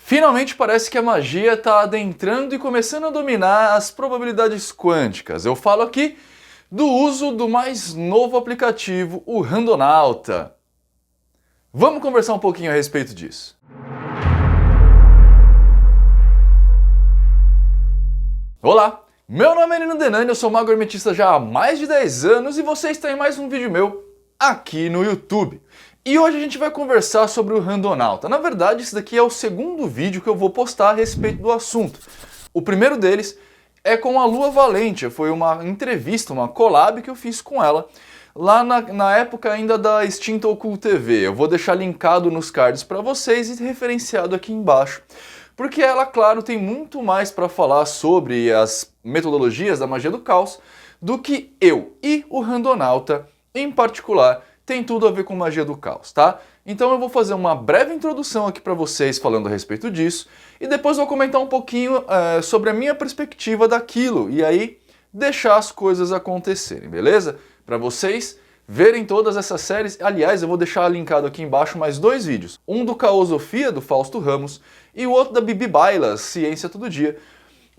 Finalmente parece que a magia está adentrando e começando a dominar as probabilidades quânticas. Eu falo aqui do uso do mais novo aplicativo, o Randonauta. Vamos conversar um pouquinho a respeito disso. Olá, meu nome é Nino Denani, eu sou mago hermetista já há mais de 10 anos e você está em mais um vídeo meu aqui no YouTube. E hoje a gente vai conversar sobre o Randonauta. Na verdade, esse daqui é o segundo vídeo que eu vou postar a respeito do assunto. O primeiro deles é com a Lua Valente, foi uma entrevista, uma collab que eu fiz com ela, lá na época ainda da extinta Occult TV. Eu vou deixar linkado nos cards para vocês e referenciado aqui embaixo. Porque ela, claro, tem muito mais para falar sobre as metodologias da magia do caos do que eu. E o Randonauta, em particular, tem tudo a ver com magia do caos, tá? Então eu vou fazer uma breve introdução aqui para vocês falando a respeito disso e depois vou comentar um pouquinho sobre a minha perspectiva daquilo e aí deixar as coisas acontecerem, beleza? Para vocês verem todas essas séries. Aliás, eu vou deixar linkado aqui embaixo mais dois vídeos. Um do Caosofia, do Fausto Ramos, e o outro da Bibi Bailas, Ciência Todo Dia,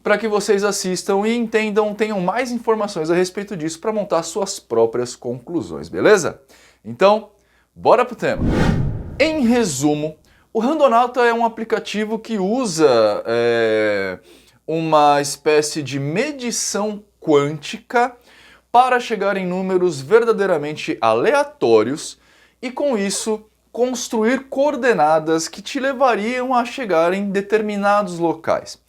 para que vocês assistam e entendam, tenham mais informações a respeito disso para montar suas próprias conclusões, beleza? Então, bora pro tema. Em resumo, o Randonauta é um aplicativo que usa uma espécie de medição quântica para chegar em números verdadeiramente aleatórios e, com isso, construir coordenadas que te levariam a chegar em determinados locais.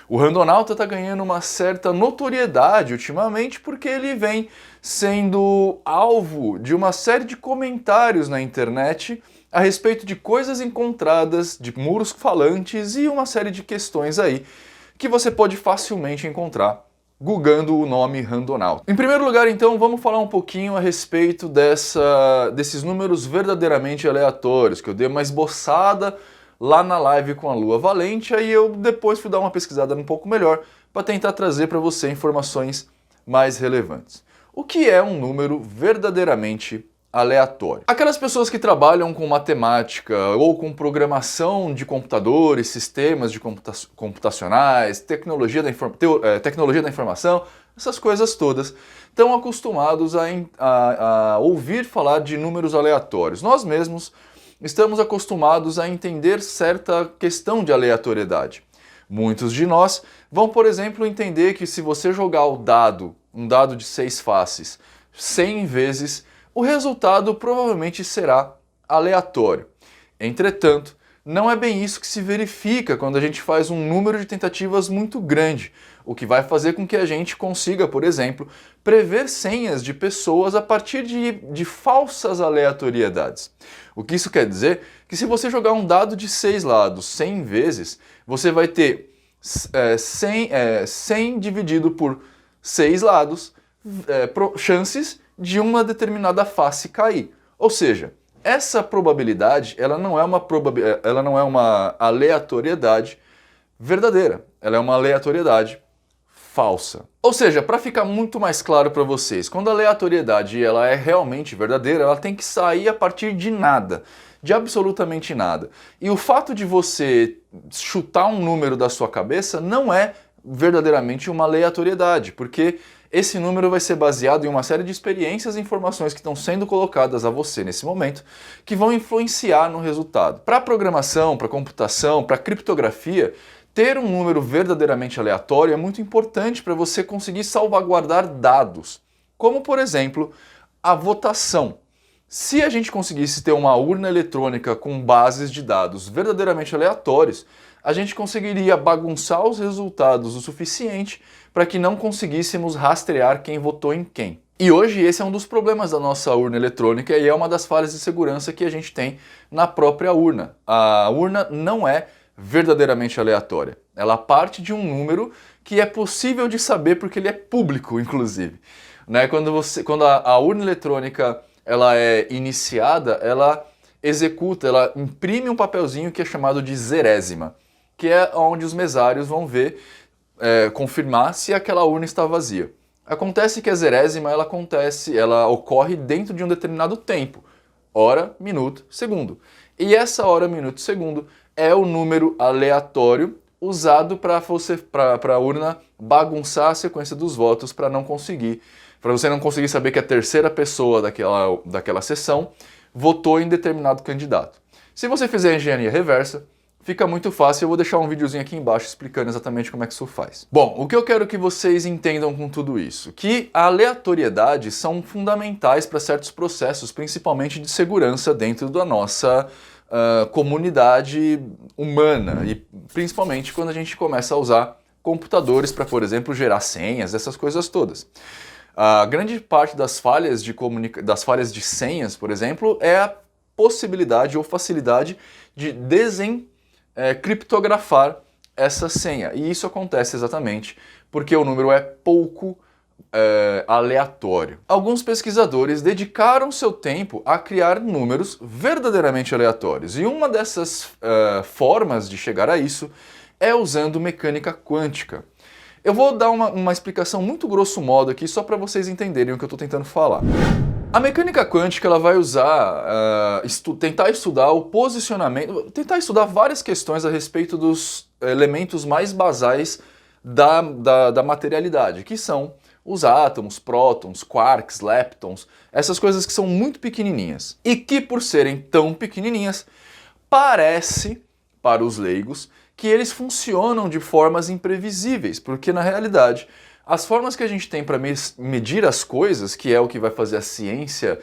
O Randonauta está ganhando uma certa notoriedade ultimamente porque ele vem sendo alvo de uma série de comentários na internet a respeito de coisas encontradas, de muros falantes e uma série de questões aí que você pode facilmente encontrar googando o nome Randonauta. Em primeiro lugar, então, vamos falar um pouquinho a respeito desses números verdadeiramente aleatórios, que eu dei uma esboçada lá na live com a Lua Valente, aí eu depois fui dar uma pesquisada um pouco melhor para tentar trazer para você informações mais relevantes. O que é um número verdadeiramente aleatório? Aquelas pessoas que trabalham com matemática ou com programação de computadores, sistemas de computacionais, tecnologia da informação, essas coisas todas, estão acostumados a ouvir falar de números aleatórios. Nós mesmos estamos acostumados a entender certa questão de aleatoriedade. Muitos de nós vão, por exemplo, entender que se você jogar um dado de 6 faces, 100 vezes, o resultado provavelmente será aleatório. Entretanto, não é bem isso que se verifica quando a gente faz um número de tentativas muito grande, o que vai fazer com que a gente consiga, por exemplo, prever senhas de pessoas a partir de falsas aleatoriedades. O que isso quer dizer? Que se você jogar um dado de 6 lados 100 vezes, você vai ter 100 dividido por 6 lados, chances de uma determinada face cair. Ou seja, essa probabilidade ela não é uma aleatoriedade verdadeira, ela é uma aleatoriedade falsa. Ou seja, para ficar muito mais claro para vocês, quando a aleatoriedade ela é realmente verdadeira, ela tem que sair a partir de nada, de absolutamente nada. E o fato de você chutar um número da sua cabeça não é verdadeiramente uma aleatoriedade, porque esse número vai ser baseado em uma série de experiências e informações que estão sendo colocadas a você nesse momento, que vão influenciar no resultado. Para programação, para computação, para criptografia, ter um número verdadeiramente aleatório é muito importante para você conseguir salvaguardar dados, como por exemplo a votação. Se a gente conseguisse ter uma urna eletrônica com bases de dados verdadeiramente aleatórios, a gente conseguiria bagunçar os resultados o suficiente para que não conseguíssemos rastrear quem votou em quem. E hoje esse é um dos problemas da nossa urna eletrônica e é uma das falhas de segurança que a gente tem na própria urna. A urna não é verdadeiramente aleatória. Ela parte de um número que é possível de saber porque ele é público, inclusive. Né? Quando a urna eletrônica ela é iniciada, ela ela imprime um papelzinho que é chamado de zerésima, que é onde os mesários vão ver, confirmar se aquela urna está vazia. Acontece que a zerésima ela ocorre dentro de um determinado tempo, hora, minuto, segundo. E essa hora, minuto, segundo é o número aleatório usado para a urna bagunçar a sequência dos votos para você não conseguir saber que a terceira pessoa daquela sessão votou em determinado candidato. Se você fizer a engenharia reversa, fica muito fácil, eu vou deixar um videozinho aqui embaixo explicando exatamente como é que isso faz. Bom, o que eu quero que vocês entendam com tudo isso? Que a aleatoriedade são fundamentais para certos processos, principalmente de segurança dentro da nossa comunidade humana, e principalmente quando a gente começa a usar computadores para, por exemplo, gerar senhas, essas coisas todas. A grande parte das falhas de senhas, por exemplo, é a possibilidade ou facilidade de criptografar essa senha. E isso acontece exatamente porque o número é pouco aleatório. Alguns pesquisadores dedicaram seu tempo a criar números verdadeiramente aleatórios. E uma dessas formas de chegar a isso é usando mecânica quântica. Eu vou dar uma explicação muito grosso modo aqui, só para vocês entenderem o que eu estou tentando falar. A mecânica quântica ela vai usar, tentar estudar o posicionamento, tentar estudar várias questões a respeito dos elementos mais basais da materialidade, que são os átomos, prótons, quarks, leptons, essas coisas que são muito pequenininhas. E que por serem tão pequenininhas, parece, para os leigos, que eles funcionam de formas imprevisíveis, porque na realidade as formas que a gente tem para medir as coisas, que é o que vai fazer a ciência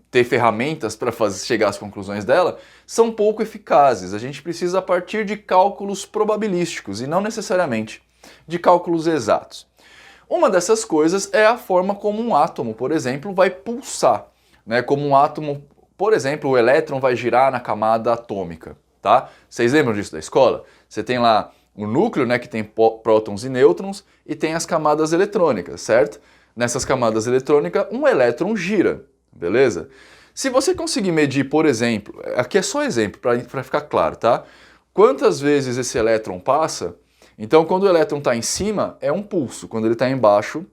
ter ferramentas para chegar às conclusões dela, são pouco eficazes. A gente precisa partir de cálculos probabilísticos e não necessariamente de cálculos exatos. Uma dessas coisas é a forma como um átomo, por exemplo, vai pulsar, né? Como um átomo, por exemplo, o elétron vai girar na camada atômica, tá? Vocês lembram disso da escola? Você tem lá o núcleo, né, que tem prótons e nêutrons, e tem as camadas eletrônicas, certo? Nessas camadas eletrônicas, um elétron gira, beleza? Se você conseguir medir, por exemplo, aqui é só exemplo para ficar claro, tá? Quantas vezes esse elétron passa, então quando o elétron está em cima é um pulso, quando ele está embaixo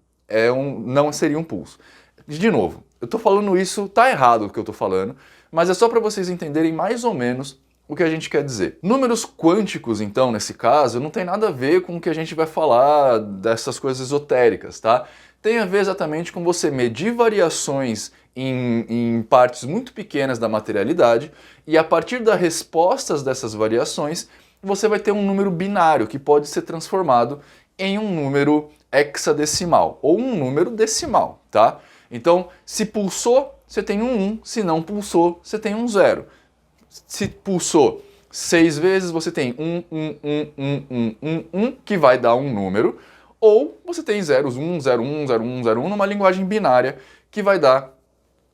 não seria um pulso. De novo, eu estou falando isso, tá errado o que eu estou falando, mas é só para vocês entenderem mais ou menos o que a gente quer dizer. Números quânticos, então, nesse caso, não tem nada a ver com o que a gente vai falar dessas coisas esotéricas, tá? Tem a ver exatamente com você medir variações em partes muito pequenas da materialidade e a partir das respostas dessas variações, você vai ter um número binário que pode ser transformado em um número hexadecimal ou um número decimal, tá? Então, se pulsou, você tem um 1, se não pulsou, você tem um 0. Se pulsou 6 vezes, você tem 1, 1, 1, 1, 1, 1, 1, que vai dar um número, ou você tem zeros 1, 0, 1, 0, 1, 0, 1, numa linguagem binária, que vai dar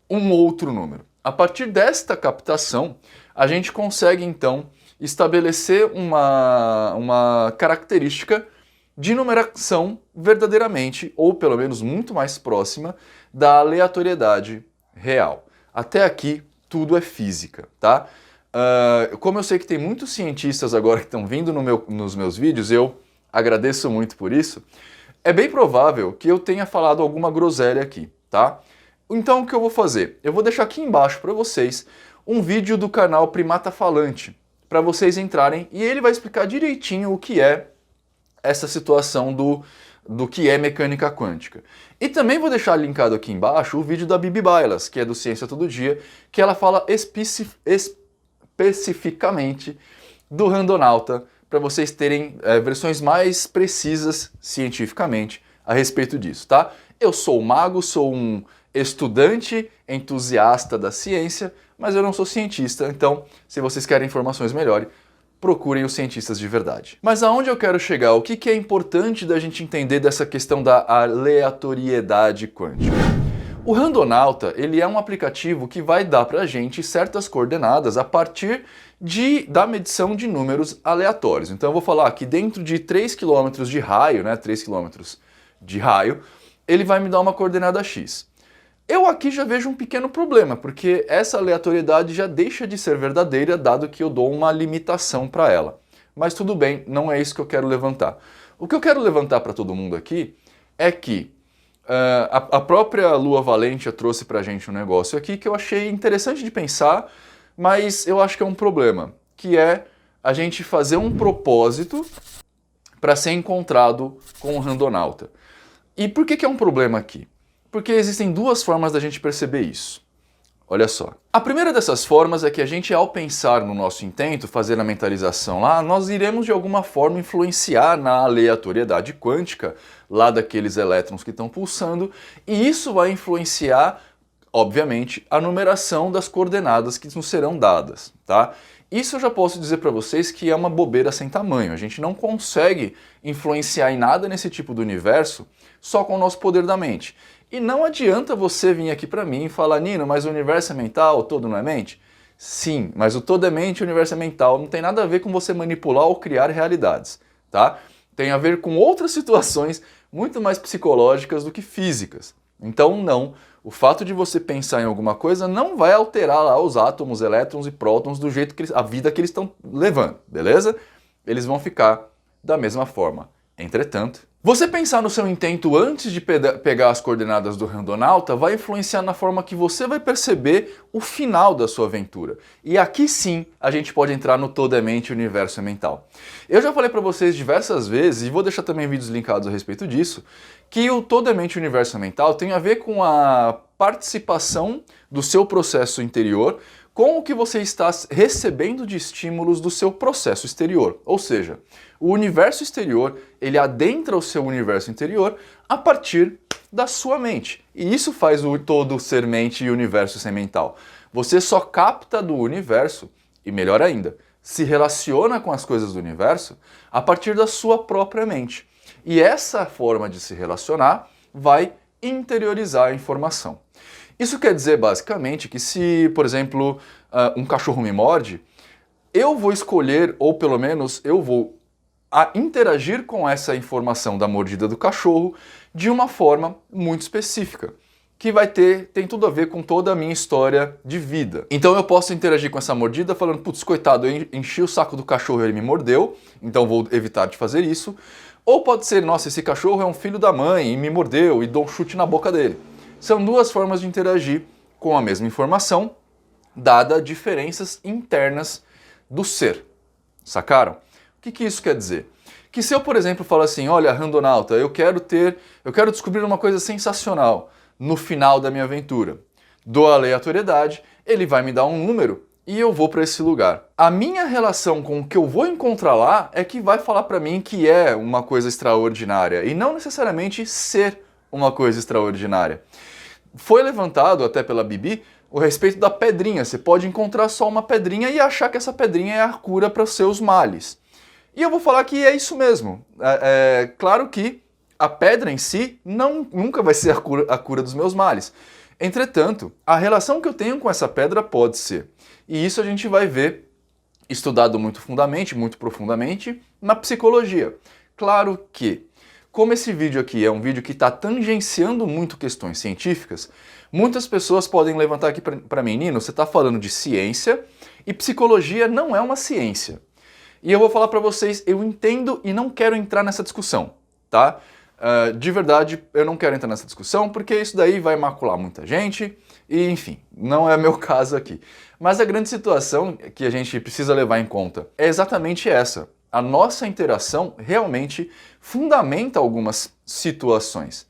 um outro número. A partir desta captação, a gente consegue, então, estabelecer uma característica de numeração verdadeiramente, ou pelo menos muito mais próxima, da aleatoriedade real. Até aqui, tudo é física, tá? Como eu sei que tem muitos cientistas agora que estão vindo nos meus vídeos, eu agradeço muito por isso, é bem provável que eu tenha falado alguma groselha aqui, tá? Então o que eu vou fazer? Eu vou deixar aqui embaixo para vocês um vídeo do canal Primata Falante, para vocês entrarem, e ele vai explicar direitinho o que é essa situação do que é mecânica quântica. E também vou deixar linkado aqui embaixo o vídeo da Bibi Bailas, que é do Ciência Todo Dia, que ela fala especificamente do randonauta, para vocês terem versões mais precisas cientificamente a respeito disso, tá? Eu sou mago, sou um estudante entusiasta da ciência, mas eu não sou cientista, então se vocês querem informações melhores, procurem os cientistas de verdade. Mas aonde eu quero chegar? O que é importante da gente entender dessa questão da aleatoriedade quântica? O Randonauta, ele é um aplicativo que vai dar pra gente certas coordenadas a partir da medição de números aleatórios. Então eu vou falar que dentro de 3 km de raio, né, 3 km de raio, ele vai me dar uma coordenada x. Eu aqui já vejo um pequeno problema, porque essa aleatoriedade já deixa de ser verdadeira, dado que eu dou uma limitação para ela. Mas tudo bem, não é isso que eu quero levantar. O que eu quero levantar para todo mundo aqui é que a própria Lua Valentia trouxe para a gente um negócio aqui que eu achei interessante de pensar, mas eu acho que é um problema. que é a gente fazer um propósito para ser encontrado com o randonauta. E por que é um problema aqui? Porque existem duas formas da gente perceber isso. Olha só. A primeira dessas formas é que a gente, ao pensar no nosso intento, fazer a mentalização lá, nós iremos de alguma forma influenciar na aleatoriedade quântica lá daqueles elétrons que estão pulsando, e isso vai influenciar, obviamente, a numeração das coordenadas que nos serão dadas, tá? Isso eu já posso dizer para vocês que é uma bobeira sem tamanho. A gente não consegue influenciar em nada nesse tipo do universo só com o nosso poder da mente. E não adianta você vir aqui para mim e falar, Nino, mas o universo é mental, o todo não é mente? Sim, mas o todo é mente e o universo é mental. Não tem nada a ver com você manipular ou criar realidades, tá? Tem a ver com outras situações muito mais psicológicas do que físicas. Então não, o fato de você pensar em alguma coisa não vai alterar lá os átomos, elétrons e prótons do jeito que a vida que eles estão levando, beleza? Eles vão ficar da mesma forma. Entretanto, você pensar no seu intento antes de pegar as coordenadas do randonauta vai influenciar na forma que você vai perceber o final da sua aventura. E aqui sim a gente pode entrar no todo é mente e universo é mental. Eu já falei para vocês diversas vezes, e vou deixar também vídeos linkados a respeito disso, que o todo é mente e universo é mental tem a ver com a participação do seu processo interior com o que você está recebendo de estímulos do seu processo exterior. Ou seja, o universo exterior, ele adentra o seu universo interior a partir da sua mente. E isso faz o todo ser mente e o universo ser mental. Você só capta do universo, e melhor ainda, se relaciona com as coisas do universo a partir da sua própria mente. E essa forma de se relacionar vai interiorizar a informação. Isso quer dizer, basicamente, que se, por exemplo, um cachorro me morde, eu vou escolher, ou pelo menos eu vou interagir com essa informação da mordida do cachorro de uma forma muito específica, que tem tudo a ver com toda a minha história de vida. Então eu posso interagir com essa mordida falando, putz, coitado, eu enchi o saco do cachorro e ele me mordeu, então vou evitar de fazer isso. Ou pode ser, nossa, esse cachorro é um filho da mãe e me mordeu e dou um chute na boca dele. São duas formas de interagir com a mesma informação, dada diferenças internas do ser. Sacaram? O que isso quer dizer? Que se eu, por exemplo, falo assim, olha, randonauta, eu quero descobrir uma coisa sensacional no final da minha aventura. Dou a aleatoriedade, ele vai me dar um número e eu vou para esse lugar. A minha relação com o que eu vou encontrar lá é que vai falar para mim que é uma coisa extraordinária e não necessariamente ser uma coisa extraordinária. Foi levantado até pela Bibi o respeito da pedrinha. Você pode encontrar só uma pedrinha e achar que essa pedrinha é a cura para os seus males. E eu vou falar que é isso mesmo. Claro que a pedra em si nunca vai ser a cura dos meus males. Entretanto, a relação que eu tenho com essa pedra pode ser. E isso a gente vai ver estudado muito fundamente, muito profundamente na psicologia. Claro que, como esse vídeo aqui é um vídeo que está tangenciando muito questões científicas, muitas pessoas podem levantar aqui para mim, Nino, você está falando de ciência e psicologia não é uma ciência. E eu vou falar para vocês, eu entendo e não quero entrar nessa discussão, tá? De verdade, eu não quero entrar nessa discussão porque isso daí vai macular muita gente e, enfim, não é meu caso aqui. Mas a grande situação que a gente precisa levar em conta é exatamente essa. A nossa interação realmente fundamenta algumas situações.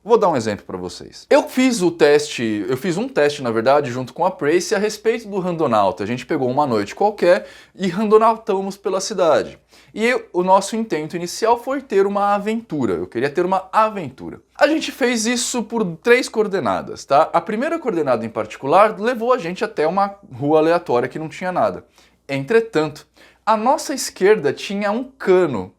Vou dar um exemplo para vocês. Eu fiz um teste, na verdade, junto com a Prace a respeito do randonauta. A gente pegou uma noite qualquer e randonautamos pela cidade. E o nosso intento inicial foi ter uma aventura. Eu queria ter uma aventura. A gente fez isso por 3 coordenadas, tá? A primeira coordenada em particular levou a gente até uma rua aleatória que não tinha nada. Entretanto, à nossa esquerda tinha um cano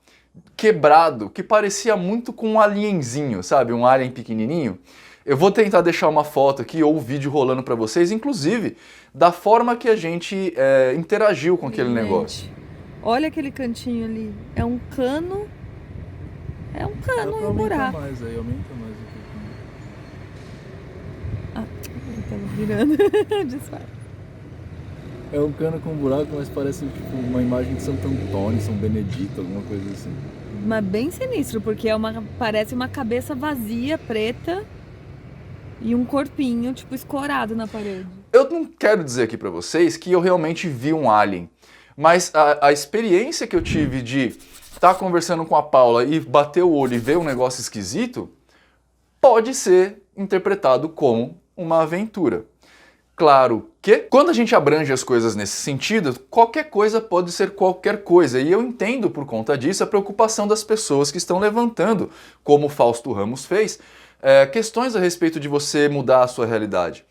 quebrado que parecia muito com um alienzinho, sabe? Um alien pequenininho. Eu vou tentar deixar uma foto aqui ou um vídeo rolando para vocês, inclusive da forma que a gente interagiu com aquele negócio. Olha aquele cantinho ali. É um cano. É um cano e um buraco. Mais aí, aumenta mais um pouquinho. Ah, ele tava virando. Disfarce. É um cano com um buraco, mas parece tipo uma imagem de Santo Antônio, São Benedito, alguma coisa assim. Mas bem sinistro, porque parece uma cabeça vazia, preta, e um corpinho, tipo, escorado na parede. Eu não quero dizer aqui pra vocês que eu realmente vi um alien, Mas a experiência que eu tive de estar conversando com a Paula e bater o olho e ver um negócio esquisito, pode ser interpretado como uma aventura. Claro que, quando a gente abrange as coisas nesse sentido, qualquer coisa pode ser qualquer coisa, e eu entendo por conta disso a preocupação das pessoas que estão levantando, como o Fausto Ramos fez, questões a respeito de você mudar a sua realidade.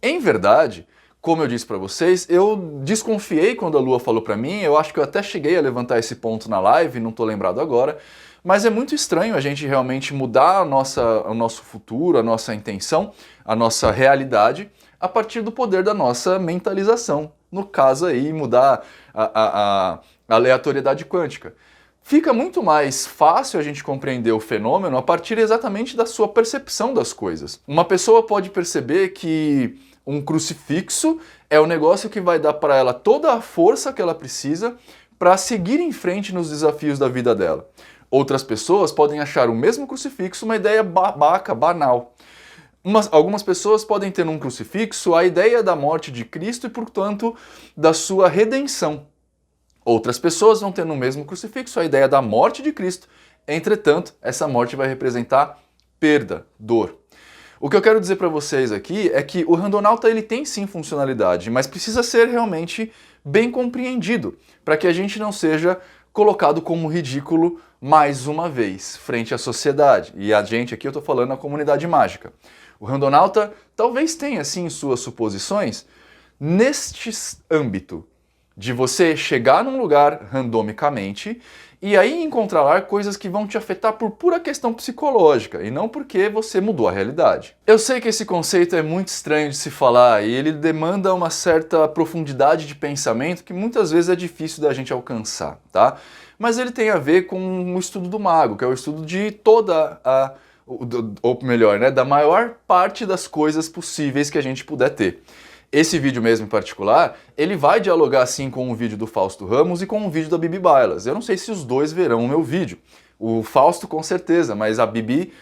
Em verdade, como eu disse para vocês, eu desconfiei quando a Lua falou para mim, eu acho que eu até cheguei a levantar esse ponto na live, não estou lembrado agora, mas é muito estranho a gente realmente mudar o nosso futuro, a nossa intenção, a nossa realidade, a partir do poder da nossa mentalização. No caso aí, mudar a aleatoriedade quântica. Fica muito mais fácil a gente compreender o fenômeno a partir exatamente da sua percepção das coisas. Uma pessoa pode perceber que um crucifixo é o negócio que vai dar para ela toda a força que ela precisa para seguir em frente nos desafios da vida dela. Outras pessoas podem achar o mesmo crucifixo uma ideia babaca, banal. Algumas pessoas podem ter num crucifixo a ideia da morte de Cristo e, portanto, da sua redenção. Outras pessoas vão ter no mesmo crucifixo a ideia da morte de Cristo, entretanto, essa morte vai representar perda, dor. O que eu quero dizer para vocês aqui é que o randonauta ele tem sim funcionalidade, mas precisa ser realmente bem compreendido, para que a gente não seja colocado como ridículo mais uma vez, frente à sociedade. E a gente aqui, eu estou falando na comunidade mágica. O randonauta talvez tenha, sim, suas suposições neste âmbito de você chegar num lugar randomicamente e aí encontrar lá coisas que vão te afetar por pura questão psicológica e não porque você mudou a realidade. Eu sei que esse conceito é muito estranho de se falar e ele demanda uma certa profundidade de pensamento que muitas vezes é difícil da gente alcançar, tá? Mas ele tem a ver com o estudo do mago, que é o estudo de toda ou melhor, né, da maior parte das coisas possíveis que a gente puder ter. Esse vídeo mesmo em particular, ele vai dialogar assim com o vídeo do Fausto Ramos e com o vídeo da Bibi Bailas. Eu não sei se os dois verão o meu vídeo. O Fausto com certeza, mas a Bibi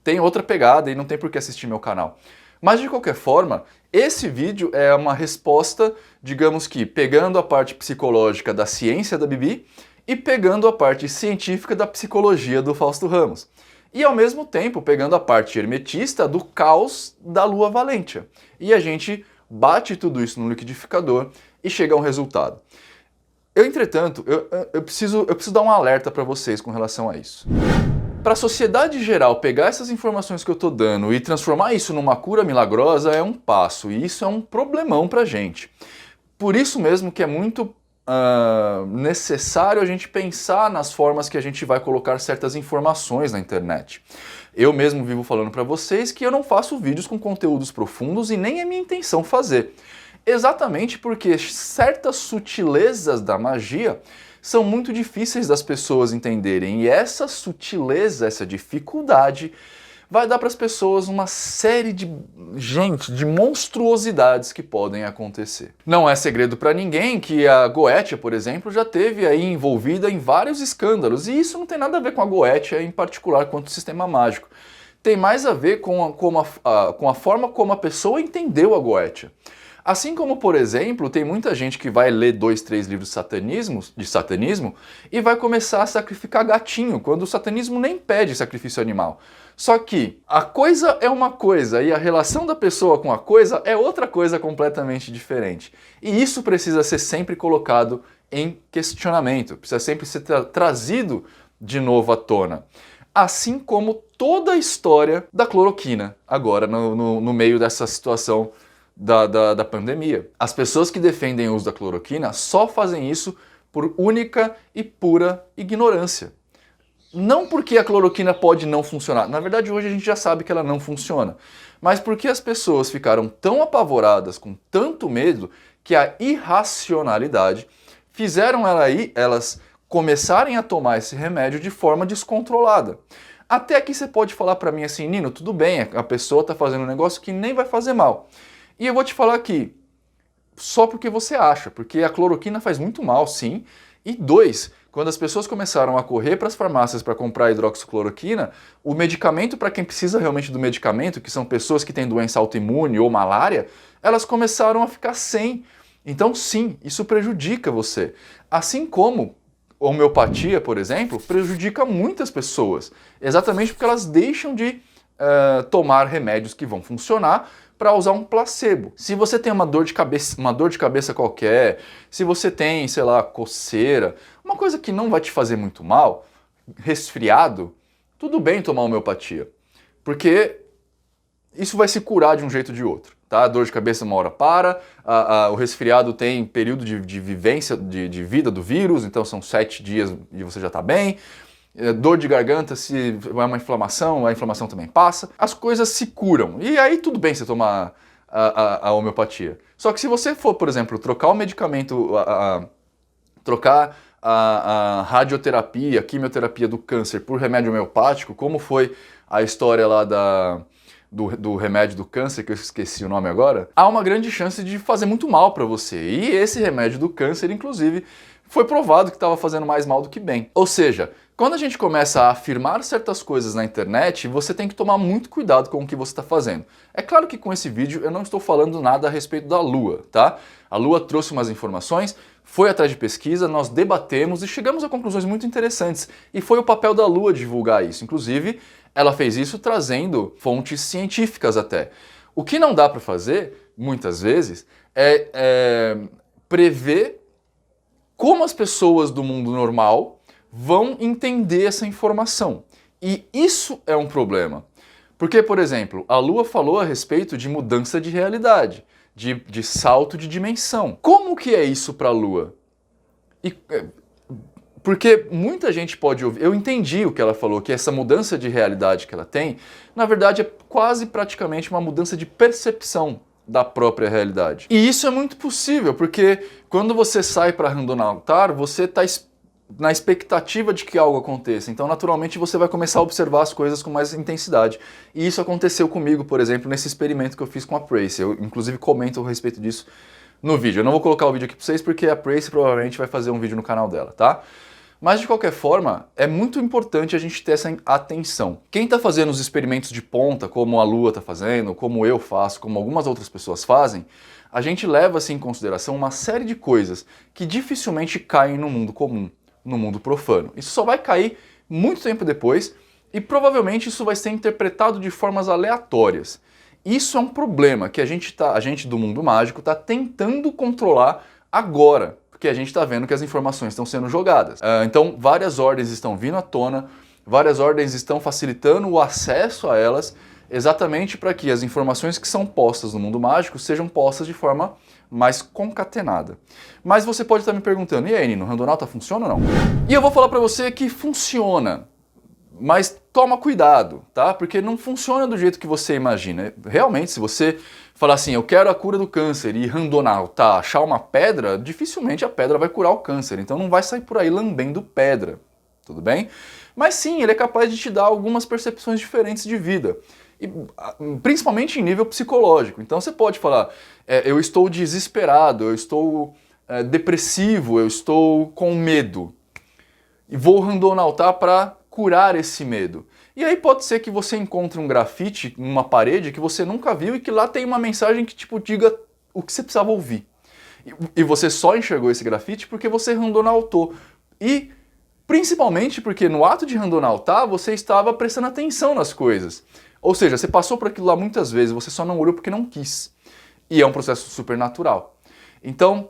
tem outra pegada e não tem por que assistir meu canal. Mas de qualquer forma, esse vídeo é uma resposta, digamos que pegando a parte psicológica da ciência da Bibi e pegando a parte científica da psicologia do Fausto Ramos. E ao mesmo tempo pegando a parte hermetista do caos da Lua Valentia. E a gente bate tudo isso no liquidificador e chega a um resultado. Entretanto, eu preciso dar um alerta para vocês com relação a isso. Para a sociedade geral pegar essas informações que eu estou dando e transformar isso numa cura milagrosa é um passo, e isso é um problemão para a gente. Por isso mesmo que é muito necessário a gente pensar nas formas que a gente vai colocar certas informações na internet. Eu mesmo vivo falando para vocês que eu não faço vídeos com conteúdos profundos e nem é minha intenção fazer. Exatamente porque certas sutilezas da magia são muito difíceis das pessoas entenderem. E essa sutileza, essa dificuldade, vai dar para as pessoas uma série de monstruosidades que podem acontecer. Não é segredo para ninguém que a Goetia, por exemplo, já teve aí envolvida em vários escândalos, e isso não tem nada a ver com a Goetia em particular quanto o sistema mágico. Tem mais a ver com a forma como a pessoa entendeu a Goetia. Assim como, por exemplo, tem muita gente que vai ler 2, 3 livros de satanismo e vai começar a sacrificar gatinho, quando o satanismo nem pede sacrifício animal. Só que a coisa é uma coisa e a relação da pessoa com a coisa é outra coisa completamente diferente. E isso precisa ser sempre colocado em questionamento, precisa sempre ser trazido de novo à tona. Assim como toda a história da cloroquina, agora no meio dessa situação da pandemia. As pessoas que defendem o uso da cloroquina só fazem isso por única e pura ignorância. Não porque a cloroquina pode não funcionar, na verdade hoje a gente já sabe que ela não funciona, mas porque as pessoas ficaram tão apavoradas, com tanto medo, que a irracionalidade fizeram elas começarem a tomar esse remédio de forma descontrolada. Até aqui você pode falar para mim assim, Nino, tudo bem, a pessoa está fazendo um negócio que nem vai fazer mal. E eu vou te falar aqui, só porque você acha, porque a cloroquina faz muito mal, sim. E 2, quando as pessoas começaram a correr para as farmácias para comprar hidroxicloroquina, o medicamento para quem precisa realmente do medicamento, que são pessoas que têm doença autoimune ou malária, elas começaram a ficar sem. Então sim, isso prejudica você. Assim como a homeopatia, por exemplo, prejudica muitas pessoas, exatamente porque elas deixam de tomar remédios que vão funcionar para usar um placebo. Se você tem uma dor de cabeça qualquer, se você tem, sei lá, coceira, uma coisa que não vai te fazer muito mal, resfriado, tudo bem tomar homeopatia, porque isso vai se curar de um jeito ou de outro. Tá? A dor de cabeça uma hora para, o resfriado tem período de vivência, de vida do vírus, então são 7 dias e você já está bem. Dor de garganta, se é uma inflamação, a inflamação também passa. As coisas se curam. E aí tudo bem você tomar a homeopatia. Só que se você for, por exemplo, trocar o medicamento, trocar a radioterapia, a quimioterapia do câncer por remédio homeopático, como foi a história lá do remédio do câncer, que eu esqueci o nome agora, há uma grande chance de fazer muito mal para você. E esse remédio do câncer, inclusive, foi provado que estava fazendo mais mal do que bem. Ou seja, quando a gente começa a afirmar certas coisas na internet, você tem que tomar muito cuidado com o que você está fazendo. É claro que com esse vídeo eu não estou falando nada a respeito da Lua, tá? A Lua trouxe umas informações, foi atrás de pesquisa, nós debatemos e chegamos a conclusões muito interessantes. E foi o papel da Lua divulgar isso. Inclusive, ela fez isso trazendo fontes científicas até. O que não dá para fazer, muitas vezes, é prever como as pessoas do mundo normal vão entender essa informação. E isso é um problema. Porque, por exemplo, a Lua falou a respeito de mudança de realidade, de salto de dimensão. Como que é isso para a Lua? Porque muita gente pode ouvir, eu entendi o que ela falou, que essa mudança de realidade que ela tem, na verdade é quase praticamente uma mudança de percepção da própria realidade. E isso é muito possível, porque quando você sai para abandonar o altar, você está na expectativa de que algo aconteça. Então, naturalmente, você vai começar a observar as coisas com mais intensidade. E isso aconteceu comigo, por exemplo, nesse experimento que eu fiz com a Prace. Eu, inclusive, comento a respeito disso no vídeo. Eu não vou colocar o vídeo aqui para vocês, porque a Prace provavelmente vai fazer um vídeo no canal dela, tá? Mas, de qualquer forma, é muito importante a gente ter essa atenção. Quem está fazendo os experimentos de ponta, como a Lua está fazendo, como eu faço, como algumas outras pessoas fazem, a gente leva-se em consideração uma série de coisas que dificilmente caem no mundo comum, no mundo profano. Isso só vai cair muito tempo depois e provavelmente isso vai ser interpretado de formas aleatórias. Isso é um problema que a gente do mundo mágico está tentando controlar agora, porque a gente está vendo que as informações estão sendo jogadas. Então, várias ordens estão vindo à tona, várias ordens estão facilitando o acesso a elas, exatamente para que as informações que são postas no mundo mágico sejam postas de forma mais concatenada. Mas você pode estar me perguntando, e aí, Nino, o Randonauta funciona ou não? E eu vou falar para você que funciona, mas toma cuidado, tá? Porque não funciona do jeito que você imagina. Realmente, se você falar assim, eu quero a cura do câncer e randonautar, achar uma pedra, dificilmente a pedra vai curar o câncer. Então não vai sair por aí lambendo pedra, tudo bem? Mas sim, ele é capaz de te dar algumas percepções diferentes de vida. E, principalmente em nível psicológico. Então você pode falar, eu estou desesperado, eu estou depressivo, eu estou com medo. E vou randonautar para curar esse medo. E aí pode ser que você encontre um grafite numa parede que você nunca viu e que lá tem uma mensagem que tipo diga o que você precisava ouvir. E você só enxergou esse grafite porque você randonautou. E principalmente porque no ato de randonautar você estava prestando atenção nas coisas. Ou seja, você passou por aquilo lá muitas vezes, você só não olhou porque não quis. E é um processo super natural. Então,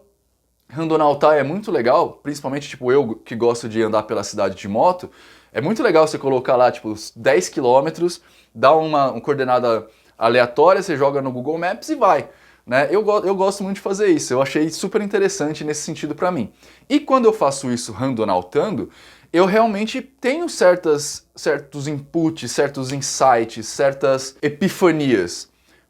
randonautar é muito legal, principalmente tipo eu que gosto de andar pela cidade de moto, é muito legal você colocar lá tipo 10 quilômetros, dá uma coordenada aleatória, você joga no Google Maps e vai. Né? Eu gosto muito de fazer isso, eu achei super interessante nesse sentido para mim. E quando eu faço isso randonautando, eu realmente tenho certos inputs, certos insights, certas epifanias,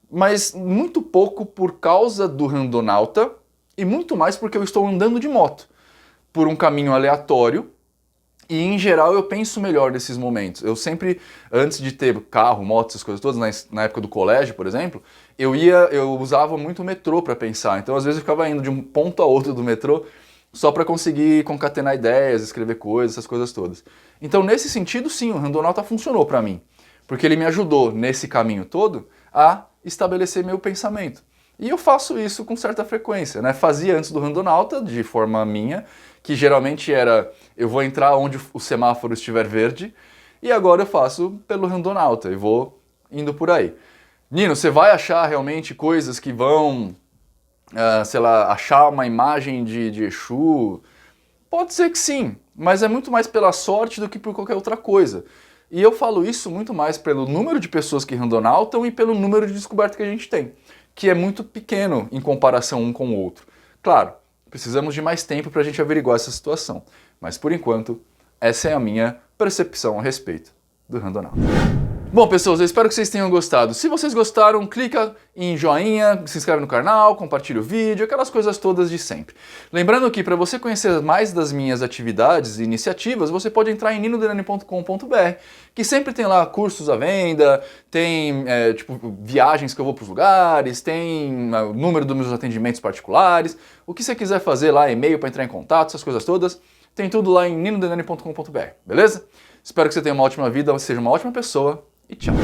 mas muito pouco por causa do randonauta e muito mais porque eu estou andando de moto por um caminho aleatório e em geral eu penso melhor nesses momentos. Eu sempre, antes de ter carro, moto, essas coisas todas, na época do colégio, por exemplo, eu usava muito o metrô para pensar, então às vezes eu ficava indo de um ponto a outro do metrô só para conseguir concatenar ideias, escrever coisas, essas coisas todas. Então, nesse sentido, sim, o Randonauta funcionou para mim, porque ele me ajudou, nesse caminho todo, a estabelecer meu pensamento. E eu faço isso com certa frequência, né? Fazia antes do Randonauta, de forma minha, que geralmente era eu vou entrar onde o semáforo estiver verde, e agora eu faço pelo Randonauta e vou indo por aí. Nino, você vai achar realmente coisas que vão, sei lá, achar uma imagem de Exu? Pode ser que sim, mas é muito mais pela sorte do que por qualquer outra coisa. E eu falo isso muito mais pelo número de pessoas que randonautam e pelo número de descobertas que a gente tem, que é muito pequeno em comparação um com o outro. Claro, precisamos de mais tempo para a gente averiguar essa situação, mas por enquanto, essa é a minha percepção a respeito do randonauta. Bom, pessoas, eu espero que vocês tenham gostado. Se vocês gostaram, clica em joinha, se inscreve no canal, compartilha o vídeo, aquelas coisas todas de sempre. Lembrando que para você conhecer mais das minhas atividades e iniciativas, você pode entrar em ninodenani.com.br, que sempre tem lá cursos à venda, tem tipo viagens que eu vou para os lugares, tem o número dos meus atendimentos particulares, o que você quiser fazer lá, e-mail para entrar em contato, essas coisas todas, tem tudo lá em ninodenani.com.br, beleza? Espero que você tenha uma ótima vida, seja uma ótima pessoa. E tchau!